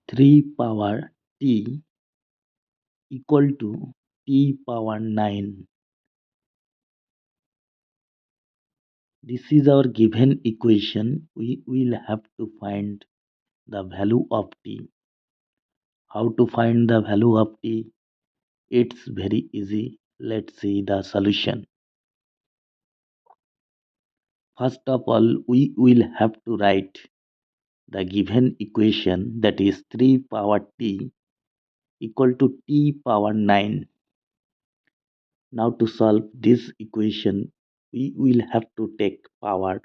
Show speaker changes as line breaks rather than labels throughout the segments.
3 power t equal to t power 9. This is our given equation. We will have to find the value of t. How to find the value of t? It's very easy. Let's see the solution. First of all, we will have to write the given equation, that is 3 power t equal to t power 9. Now to solve this equation, we will have to take power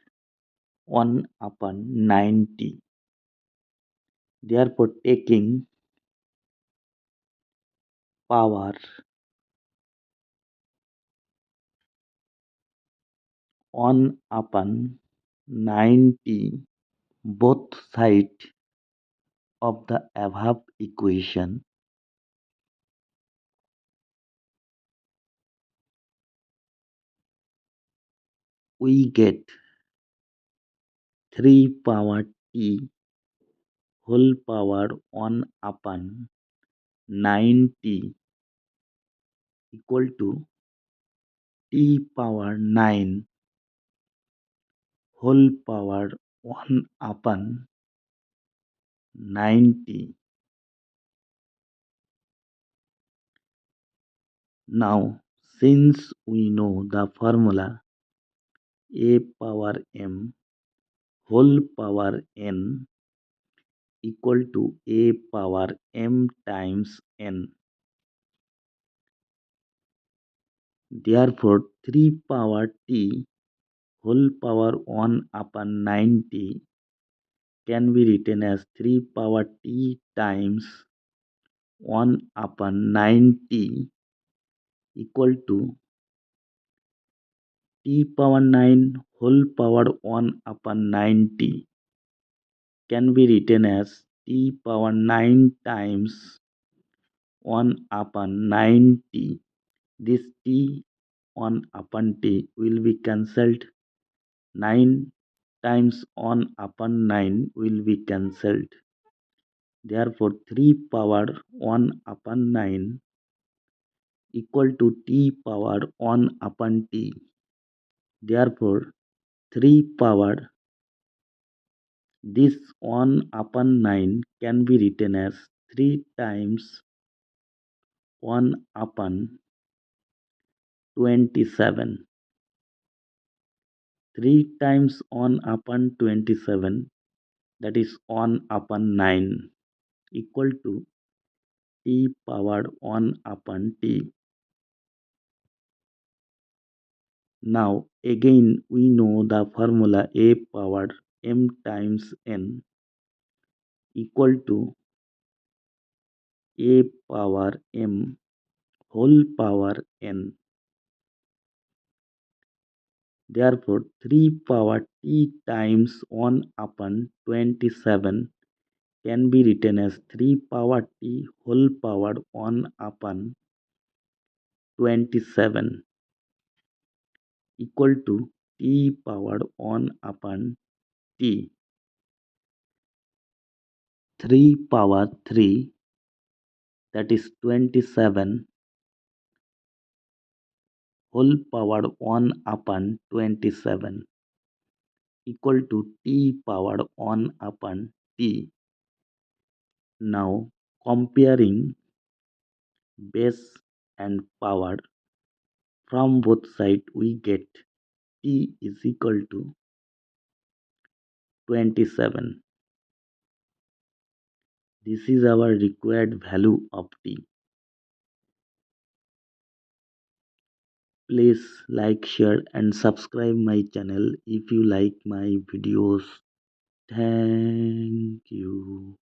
1 upon 9t. Therefore, taking power 1 upon 9t both sides of the above equation, we get 3 power t whole power 1 upon 9t equal to t power 9 whole power 1 upon 9t. Now, since we know the formula a power m whole power n equal to a power m times n, therefore 3 power t whole power 1 upon 9t can be written as 3 power t times 1 upon 9t equal to t power 9 whole power 1 upon 9t can be written as t power 9 times 1 upon 9t. This t 1 upon t will be cancelled. 9 times 1 upon 9 will be cancelled. Therefore, 3 power 1 upon 9 equal to t power 1 upon t. Therefore, 3 power this 1 upon 9 can be written as 3 times 1 upon 27. 3 times 1 upon 27, that is 1 upon 9 equal to t power 1 upon t. Now again we know the formula a power m times n equal to a power m whole power n. Therefore, 3 power t times 1 upon 27 can be written as 3 power t whole power 1 upon 27 equal to t power 1 upon t. 3 power 3, that is 27 whole power 1 upon 27 equal to t power 1 upon t. Now comparing base and power from both sides, we get t is equal to 27. This is our required value of t. Please like, share and subscribe my channel if you like my videos. Thank you.